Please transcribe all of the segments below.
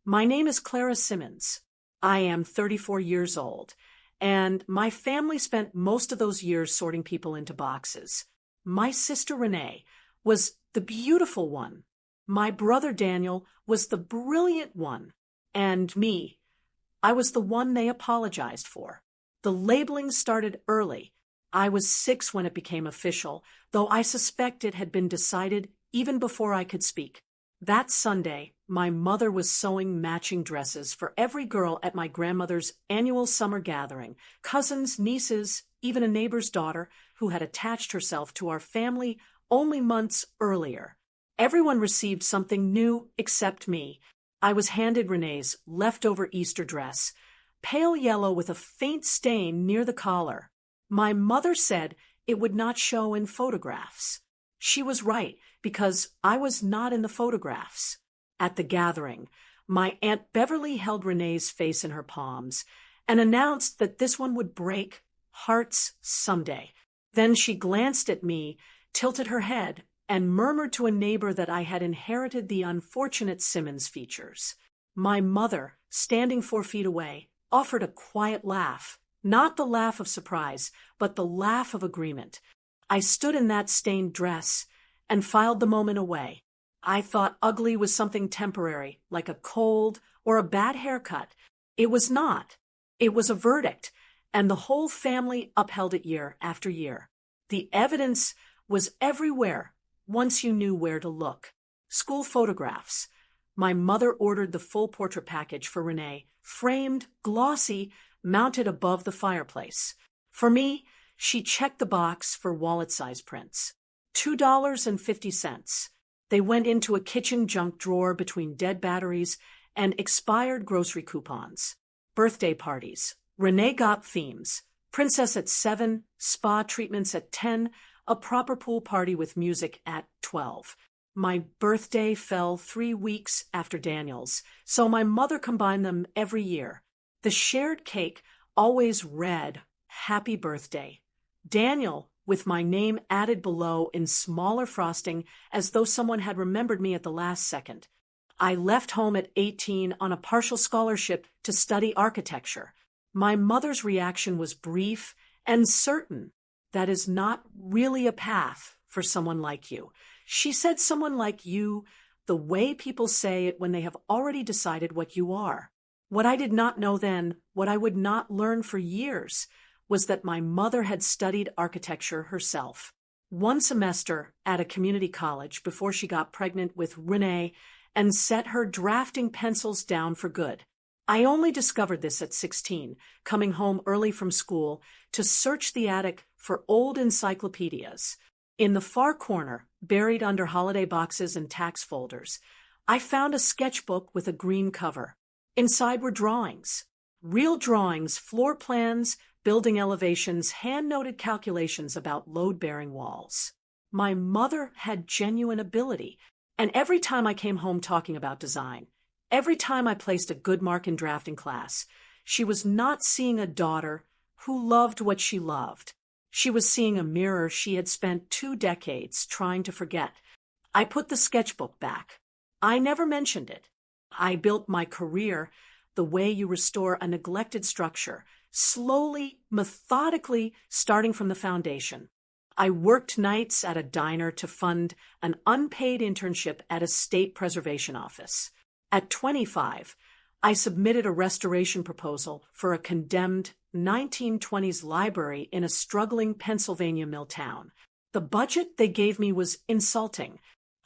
My name is Clara Simmons. I am 34 years old, and my family spent most of those years sorting people into boxes. My sister Renee was the beautiful one. My brother Daniel was the brilliant one. And me, I was the one they apologized for. The labeling started early. I was 6 when it became official, though I suspect it had been decided even before I could speak. That Sunday, my mother was sewing matching dresses for every girl at my grandmother's annual summer gathering, cousins, nieces, even a neighbor's daughter who had attached herself to our family only months earlier. Everyone received something new except me. I was handed Renee's leftover Easter dress, pale yellow with a faint stain near the collar. My mother said it would not show in photographs. She was right, because I was not in the photographs. At the gathering, my Aunt Beverly held Renee's face in her palms and announced that this one would break hearts someday. Then she glanced at me, tilted her head, and murmured to a neighbor that I had inherited the unfortunate Simmons features. My mother, standing 4 feet away, offered a quiet laugh, not the laugh of surprise, but the laugh of agreement. I stood in that stained dress and filed the moment away. I thought ugly was something temporary, like a cold or a bad haircut. It was not. It was a verdict, and the whole family upheld it year after year. The evidence was everywhere, once you knew where to look. School photographs. My mother ordered the full portrait package for Renee, framed, glossy, mounted above the fireplace. For me, she checked the box for wallet-size prints. $2.50. They went into a kitchen junk drawer between dead batteries and expired grocery coupons. Birthday parties. Renee got themes. Princess at 7, spa treatments at 10, a proper pool party with music at 12. My birthday fell 3 weeks after Daniel's, so my mother combined them every year. The shared cake always read, "Happy Birthday." Daniel, with my name added below in smaller frosting as though someone had remembered me at the last second. I left home at 18 on a partial scholarship to study architecture. My mother's reaction was brief and certain. That is not really a path for someone like you. She said someone like you, the way people say it when they have already decided what you are. What I did not know then, what I would not learn for years, was that my mother had studied architecture herself. 1 semester at a community college before she got pregnant with Renee and set her drafting pencils down for good. I only discovered this at 16, coming home early from school to search the attic for old encyclopedias. In the far corner, buried under holiday boxes and tax folders, I found a sketchbook with a green cover. Inside were drawings. Real drawings, floor plans, building elevations, hand-noted calculations about load-bearing walls. My mother had genuine ability, and every time I came home talking about design, every time I placed a good mark in drafting class, she was not seeing a daughter who loved what she loved. She was seeing a mirror she had spent 2 decades trying to forget. I put the sketchbook back. I never mentioned it. I built my career the way you restore a neglected structure, slowly, methodically, starting from the foundation. I worked nights at a diner to fund an unpaid internship at a state preservation office. At 25, I submitted a restoration proposal for a condemned 1920s library in a struggling Pennsylvania mill town. The budget they gave me was insulting.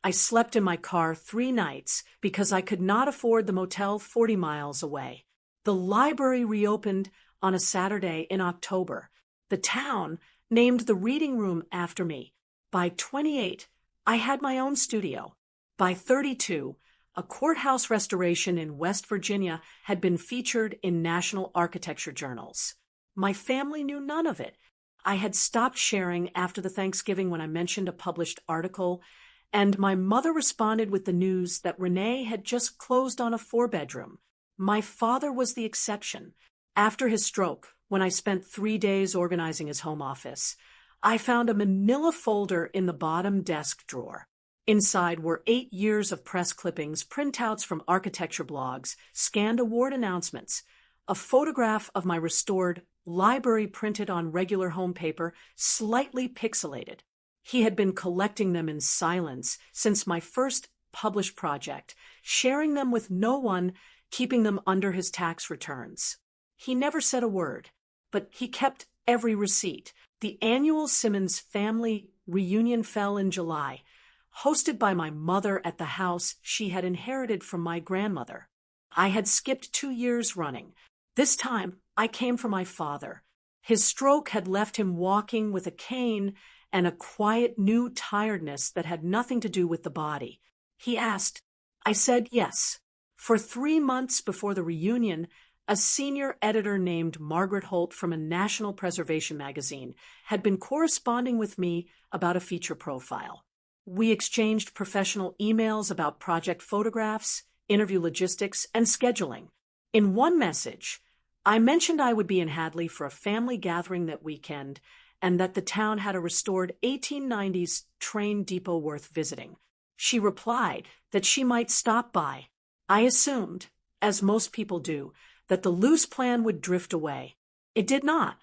I slept in my car 3 nights because I could not afford the motel 40 miles away. The library reopened on a Saturday in October. The town named the reading room after me. By 28, I had my own studio. By 32, a courthouse restoration in West Virginia had been featured in national architecture journals. My family knew none of it. I had stopped sharing after the Thanksgiving when I mentioned a published article, and my mother responded with the news that Renee had just closed on a 4-bedroom. My father was the exception. After his stroke, when I spent 3 days organizing his home office, I found a manila folder in the bottom desk drawer. Inside were 8 years of press clippings, printouts from architecture blogs, scanned award announcements, a photograph of my restored library printed on regular home paper, slightly pixelated. He had been collecting them in silence since my first published project, sharing them with no one, keeping them under his tax returns. He never said a word, but he kept every receipt. The annual Simmons family reunion fell in July, hosted by my mother at the house she had inherited from my grandmother. I had skipped 2 years running. This time, I came for my father. His stroke had left him walking with a cane and a quiet new tiredness that had nothing to do with the body. He asked. I said yes. For 3 months before the reunion, a senior editor named Margaret Holt from a National Preservation magazine had been corresponding with me about a feature profile. We exchanged professional emails about project photographs, interview logistics, and scheduling. In one message, I mentioned I would be in Hadley for a family gathering that weekend and that the town had a restored 1890s train depot worth visiting. She replied that she might stop by. I assumed, as most people do, that the loose plan would drift away. It did not.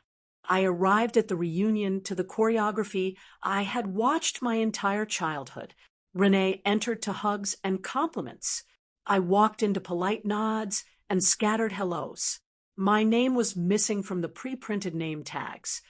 I arrived at the reunion to the choreography I had watched my entire childhood. Renee entered to hugs and compliments. I walked into polite nods and scattered hellos. My name was missing from the pre-printed name tags.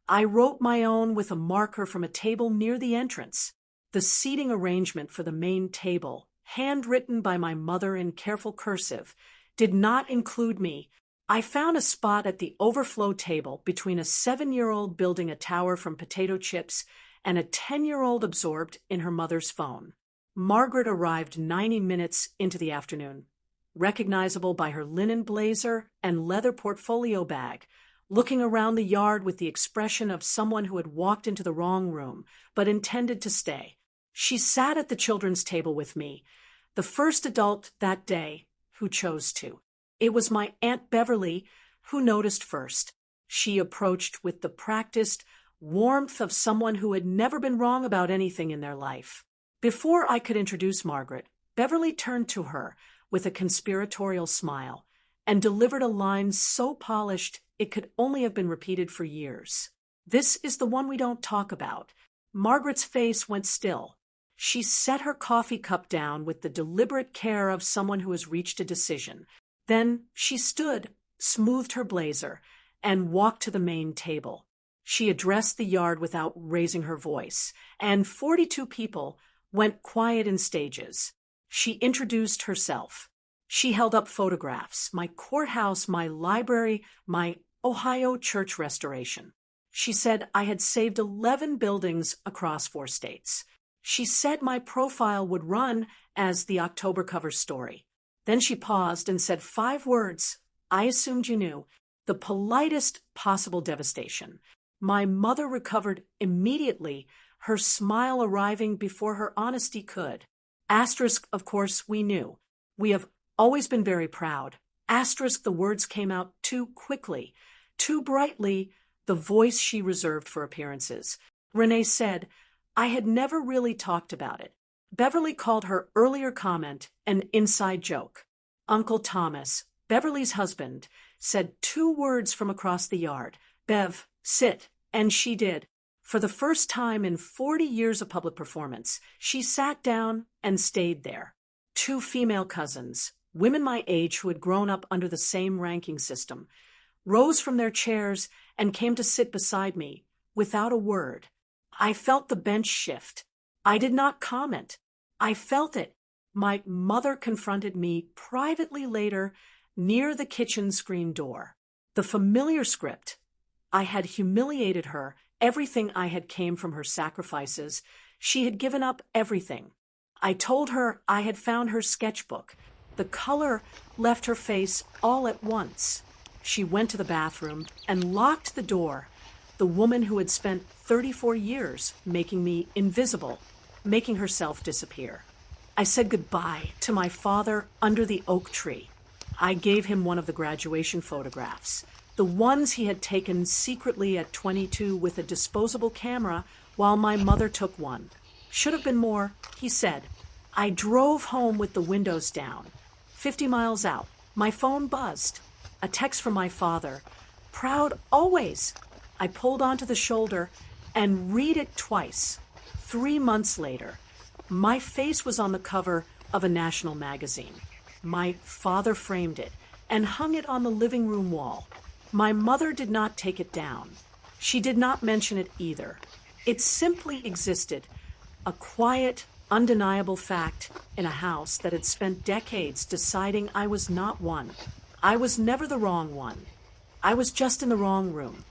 I wrote my own with a marker from a table near the entrance. The seating arrangement for the main table, handwritten by my mother in careful cursive, did not include me. I found a spot at the overflow table between a 7-year-old building a tower from potato chips and a 10-year-old absorbed in her mother's phone. Margaret arrived 90 minutes into the afternoon, recognizable by her linen blazer and leather portfolio bag, looking around the yard with the expression of someone who had walked into the wrong room but intended to stay. She sat at the children's table with me, the first adult that day who chose to. It was my Aunt Beverly who noticed first. She approached with the practiced warmth of someone who had never been wrong about anything in their life. Before I could introduce Margaret, Beverly turned to her with a conspiratorial smile and delivered a line so polished it could only have been repeated for years. This is the one we don't talk about. Margaret's face went still. She set her coffee cup down with the deliberate care of someone who has reached a decision. Then she stood, smoothed her blazer, and walked to the main table. She addressed the yard without raising her voice, and 42 people went quiet in stages. She introduced herself. She held up photographs, my courthouse, my library, my Ohio church restoration. She said I had saved 11 buildings across 4 states. She said my profile would run as the October cover story. Then she paused and said 5 words. I assumed you knew. The politest possible devastation. My mother recovered immediately, her smile arriving before her honesty could. Asterisk, of course, we knew. We have always been very proud. Asterisk, the words came out too quickly, too brightly, the voice she reserved for appearances. Renee said, I had never really talked about it. Beverly called her earlier comment an inside joke. Uncle Thomas, Beverly's husband, said 2 words from across the yard. Bev, sit. And she did. For the first time in 40 years of public performance, she sat down and stayed there. 2 female cousins, women my age who had grown up under the same ranking system, rose from their chairs and came to sit beside me without a word. I felt the bench shift. I did not comment. I felt it. My mother confronted me privately later near the kitchen screen door. The familiar script. I had humiliated her. Everything I had came from her sacrifices. She had given up everything. I told her I had found her sketchbook. The color left her face all at once. She went to the bathroom and locked the door. The woman who had spent 34 years making me invisible, making herself disappear. I said goodbye to my father under the oak tree. I gave him one of the graduation photographs, the ones he had taken secretly at 22 with a disposable camera while my mother took one. Should have been more, he said. I drove home with the windows down. 50 miles out, my phone buzzed. A text from my father. Proud always. I pulled onto the shoulder and read it twice. 3 months later, my face was on the cover of a national magazine. My father framed it and hung it on the living room wall. My mother did not take it down. She did not mention it either. It simply existed, a quiet, undeniable fact in a house that had spent decades deciding I was not one. I was never the wrong one. I was just in the wrong room.